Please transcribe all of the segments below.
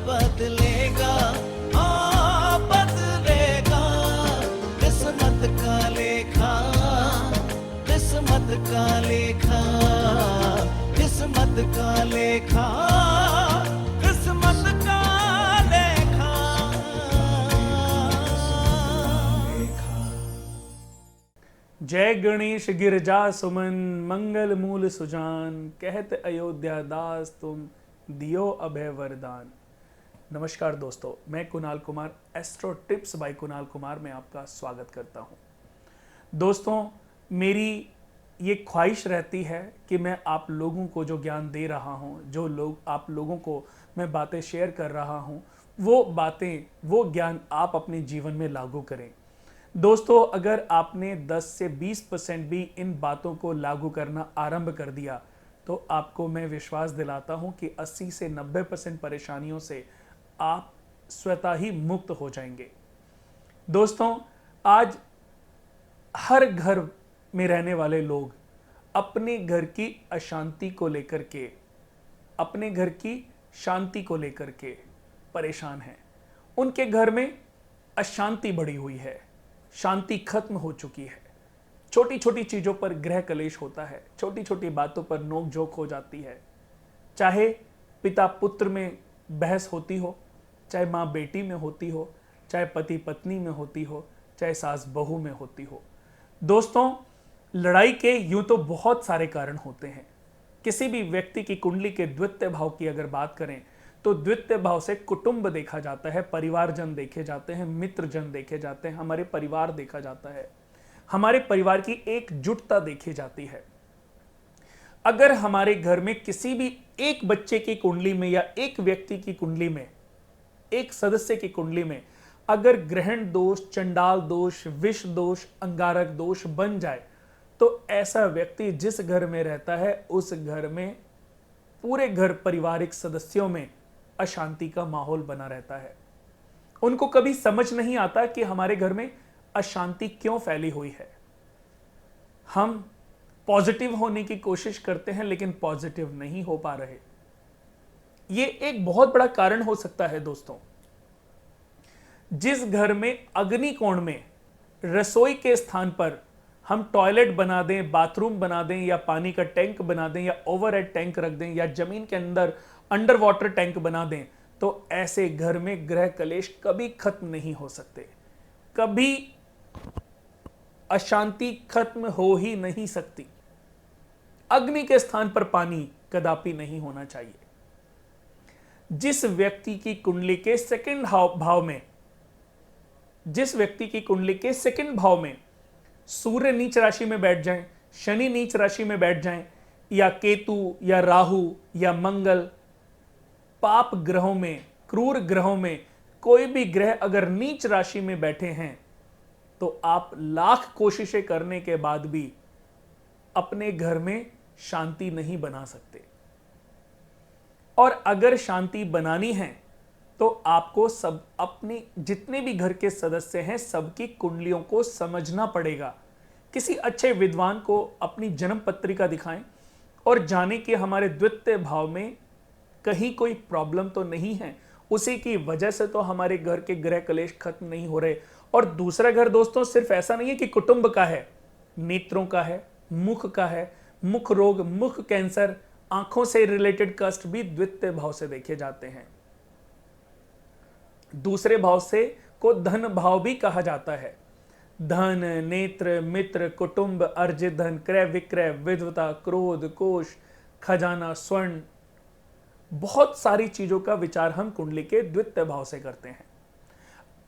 बदलेगा, हाँ बदलेगा। किस्मत का लेखा, किस्मत का लेखा, किस्मत का लेखा, किस्मत का लेखा। जय गणेश गिरजा सुमन, मंगल मूल सुजान, कहत अयोध्या दास तुम दियो अभय वरदान। नमस्कार दोस्तों, मैं Kunal Kumar, astro tips by Kunal Kumar में आपका स्वागत करता हूं। दोस्तों, मेरी ये ख्वाहिश रहती है कि मैं आप लोगों को जो ज्ञान दे रहा हूं, जो लोग आप लोगों को मैं बातें शेयर कर रहा हूं, वो बातें, वो ज्ञान आप अपने जीवन में लागू करें। दोस्तों, अगर आपने 10 से 20% भी इन बातों को लागू करना आरंभ कर दिया तो आपको मैं विश्वास दिलाता हूं कि 80 से 90% परेशानियों से आप स्वतः ही मुक्त हो जाएंगे। दोस्तों, आज हर घर में रहने वाले लोग अपने घर की अशांति को लेकर के, अपने घर की शांति को लेकर के परेशान हैं। उनके घर में अशांति बढ़ी हुई है, शांति खत्म हो चुकी है। छोटी छोटी चीज़ों पर गृह कलेश होता है, छोटी छोटी बातों पर नोक झोंक हो जाती है। चाहे पिता पुत्र में बहस होती हो, चाहे माँ बेटी में होती हो, चाहे पति पत्नी में होती हो, चाहे सास बहू में होती हो। दोस्तों, लड़ाई के यूं तो बहुत सारे कारण होते हैं। किसी भी व्यक्ति की कुंडली के द्वितीय भाव की अगर बात करें तो द्वितीय भाव से कुटुंब देखा जाता है, परिवारजन देखे जाते हैं, मित्रजन देखे जाते हैं, हमारे परिवार देखा जाता है, हमारे परिवार की एकजुटता देखी जाती है। अगर हमारे घर में किसी भी एक बच्चे की कुंडली में या एक व्यक्ति की कुंडली में, एक सदस्य की कुंडली में अगर ग्रहण दोष, चंडाल दोष, विष दोष, अंगारक दोष बन जाए तो ऐसा व्यक्ति जिस घर में रहता है उस घर में, पूरे घर पारिवारिक सदस्यों में अशांति का माहौल बना रहता है। उनको कभी समझ नहीं आता कि हमारे घर में अशांति क्यों फैली हुई है। हम पॉजिटिव होने की कोशिश करते हैं लेकिन पॉजिटिव नहीं हो पा रहे। ये एक बहुत बड़ा कारण हो सकता है। दोस्तों, जिस घर में अग्नि कोण में रसोई के स्थान पर हम टॉयलेट बना दें, बाथरूम बना दें, या पानी का टैंक बना दें, या ओवरहेड टैंक रख दें, या जमीन के अंदर अंडर वाटर टैंक बना दें, तो ऐसे घर में गृह कलेश कभी खत्म नहीं हो सकते। कभी अशांति खत्म हो ही नहीं सकती। अग्नि के स्थान पर पानी कदापि नहीं होना चाहिए। जिस व्यक्ति की कुंडली के सेकंड भाव में, जिस व्यक्ति की कुंडली के सेकंड भाव में सूर्य नीच राशि में बैठ जाएं, शनि नीच राशि में बैठ जाएं, या केतु या राहु या मंगल, पाप ग्रहों में, क्रूर ग्रहों में कोई भी ग्रह अगर नीच राशि में बैठे हैं तो आप लाख कोशिशें करने के बाद भी अपने घर में शांति नहीं बना सकते। और अगर शांति बनानी है तो आपको सब, अपनी जितने भी घर के सदस्य हैं, सबकी कुंडलियों को समझना पड़ेगा। किसी अच्छे विद्वान को अपनी जन्म पत्रिका दिखाएं और जाने कि हमारे द्वितीय भाव में कहीं कोई प्रॉब्लम तो नहीं है, उसी की वजह से तो हमारे घर के गृह कलेश खत्म नहीं हो रहे। और दूसरा घर दोस्तों सिर्फ ऐसा नहीं है कि कुटुंब का है, नेत्रों का है, मुख का है, मुख रोग, मुख कैंसर, आंखों से रिलेटेड कष्ट भी द्वितीय भाव से देखे जाते हैं। दूसरे भाव से को धन भाव भी कहा जाता है। धन, नेत्र, मित्र, कुटुंब, अर्जित धन, क्रय विक्रय, विद्वता, क्रोध, कोष, खजाना, स्वर्ण, बहुत सारी चीजों का विचार हम कुंडली के द्वितीय भाव से करते हैं।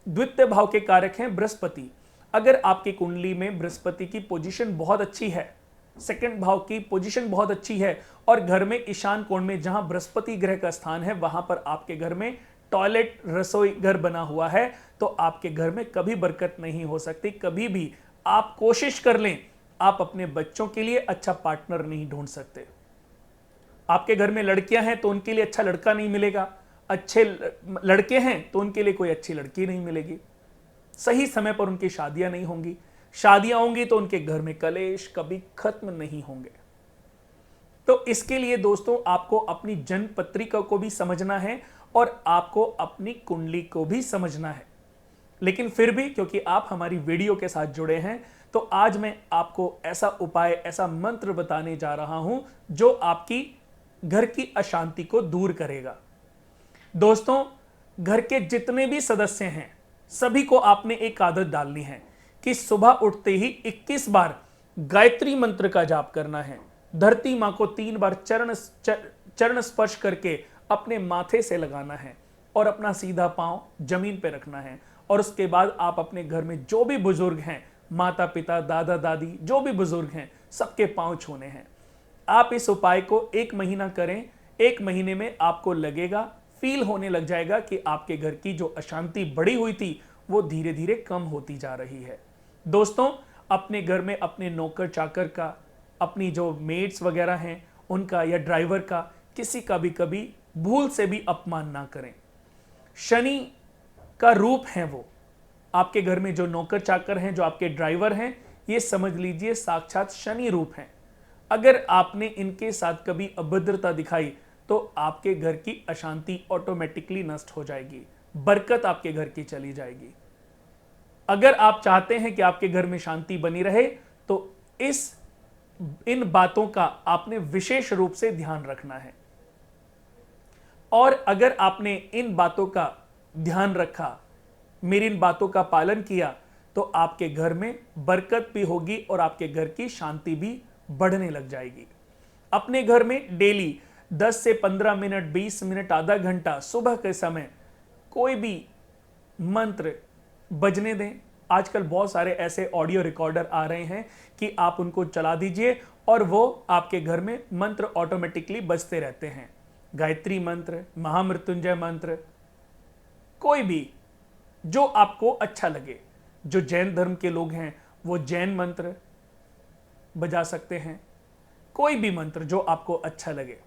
द्वितीय भाव के कारक हैं बृहस्पति। अगर आपकी कुंडली में बृहस्पति की पोजीशन बहुत अच्छी है, सेकंड भाव की पोजीशन बहुत अच्छी है, और घर में ईशान कोण में जहां बृहस्पति ग्रह का स्थान है वहां पर आपके घर में टॉयलेट, रसोई घर बना हुआ है, तो आपके घर में कभी बरकत नहीं हो सकती। कभी भी आप कोशिश कर लें, आप अपने बच्चों के लिए अच्छा पार्टनर नहीं ढूंढ सकते। आपके घर में लड़कियां हैं तो उनके लिए अच्छा लड़का नहीं मिलेगा, अच्छे लड़के हैं तो उनके लिए कोई अच्छी लड़की नहीं मिलेगी, सही समय पर उनकी शादियां नहीं होंगी, शादियां होंगी तो उनके घर में कलेश कभी खत्म नहीं होंगे। तो इसके लिए दोस्तों आपको अपनी जन्म पत्रिका को भी समझना है और आपको अपनी कुंडली को भी समझना है। लेकिन फिर भी क्योंकि आप हमारी वीडियो के साथ जुड़े हैं, तो आज मैं आपको ऐसा उपाय, ऐसा मंत्र बताने जा रहा हूं जो आपकी घर की अशांति को दूर करेगा। दोस्तों, घर के जितने भी सदस्य हैं, सभी को आपने एक आदत डालनी है कि सुबह उठते ही 21 बार गायत्री मंत्र का जाप करना है। धरती मां को 3 बार चरण स्पर्श करके अपने माथे से लगाना है और अपना सीधा पांव जमीन पे रखना है। और उसके बाद आप अपने घर में जो भी बुजुर्ग हैं, माता पिता, दादा दादी, जो भी बुजुर्ग हैं, सबके पांव छूने हैं। आप इस उपाय को 1 महीना करें। 1 महीने में आपको लगेगा, फील होने लग जाएगा कि आपके घर की जो अशांति बढ़ी हुई थी वो धीरे धीरे कम होती जा रही है। दोस्तों, अपने घर में अपने नौकर चाकर का, अपनी जो मेड्स वगैरह हैं उनका या ड्राइवर का, किसी का भी कभी भूल से भी अपमान ना करें। शनि का रूप है वो। आपके घर में जो नौकर चाकर हैं, जो आपके ड्राइवर हैं, ये समझ लीजिए साक्षात शनि रूप हैं। अगर आपने इनके साथ कभी अभद्रता दिखाई तो आपके घर की अशांति ऑटोमेटिकली नष्ट हो जाएगी, बरकत आपके घर की चली जाएगी। अगर आप चाहते हैं कि आपके घर में शांति बनी रहे तो इन बातों का आपने विशेष रूप से ध्यान रखना है। और अगर आपने इन बातों का ध्यान रखा, मेरी इन बातों का पालन किया, तो आपके घर में बरकत भी होगी और आपके घर की शांति भी बढ़ने लग जाएगी। अपने घर में डेली 10 से 15 मिनट, 20 मिनट, आधा घंटा सुबह के समय कोई भी मंत्र बजने दें। आजकल बहुत सारे ऐसे ऑडियो रिकॉर्डर आ रहे हैं कि आप उनको चला दीजिए और वो आपके घर में मंत्र ऑटोमेटिकली बजते रहते हैं। गायत्री मंत्र, महामृत्युंजय मंत्र, कोई भी जो आपको अच्छा लगे। जो जैन धर्म के लोग हैं वो जैन मंत्र बजा सकते हैं। कोई भी मंत्र जो आपको अच्छा लगे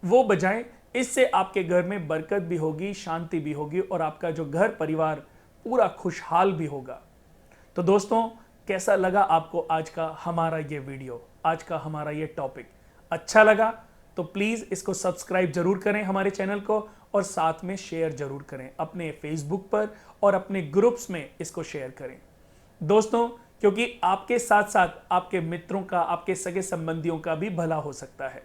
वो बजाएं। इससे आपके घर में बरकत भी होगी, शांति भी होगी और आपका जो घर परिवार पूरा खुशहाल भी होगा। तो दोस्तों, कैसा लगा आपको आज का हमारा ये वीडियो, आज का हमारा ये टॉपिक? अच्छा लगा तो प्लीज़ इसको सब्सक्राइब जरूर करें हमारे चैनल को और साथ में शेयर जरूर करें अपने फेसबुक पर और अपने ग्रुप्स में इसको शेयर करें। दोस्तों, क्योंकि आपके साथ साथ आपके मित्रों का, आपके सगे संबंधियों का भी भला हो सकता है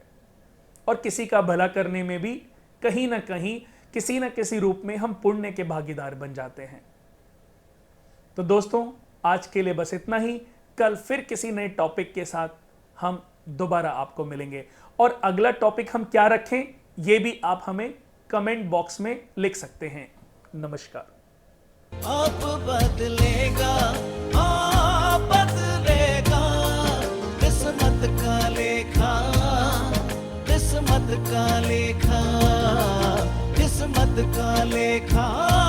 और किसी का भला करने में भी कहीं ना कहीं, किसी न किसी रूप में हम पुण्य के भागीदार बन जाते हैं। तो दोस्तों, आज के लिए बस इतना ही। कल फिर किसी नए टॉपिक के साथ हम दोबारा आपको मिलेंगे और अगला टॉपिक हम क्या रखें ये भी आप हमें कमेंट बॉक्स में लिख सकते हैं। नमस्कार। आप बदलेगा, आप बदलेगा, किस्मत का लेखा, किस्मत का लेखा, किस्मत का लेखा।